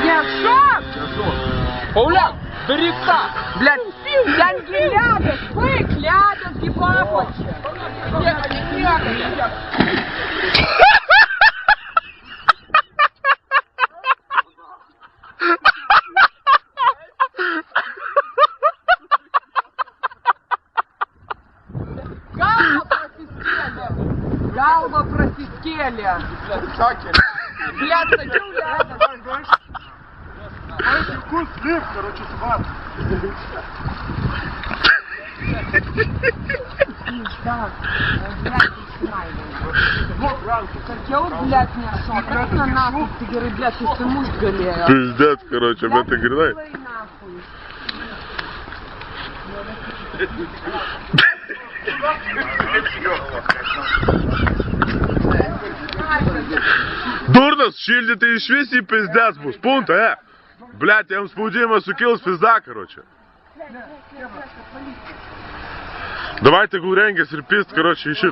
Нет, шаг! Пауляк, бери так! Блядь, янки ляда, бык ляда, гибапочи. Галба просискели. Блядь, садил рядом. Знаете, вкус слив, короче, сват. Так, блядь, снимай его. Хотел, блядь, не шел. Как на нахуй, ты говоришь, блядь, ты саму сгалею. Пиздец, короче, блядь, ты гринай. Нахуй. Дурно, шильдите и швеси пиздец, бус, пункта, Блядь, я вам спудимо сукил с пизда, короче. Давайте гуренги, серпист, короче, ищи.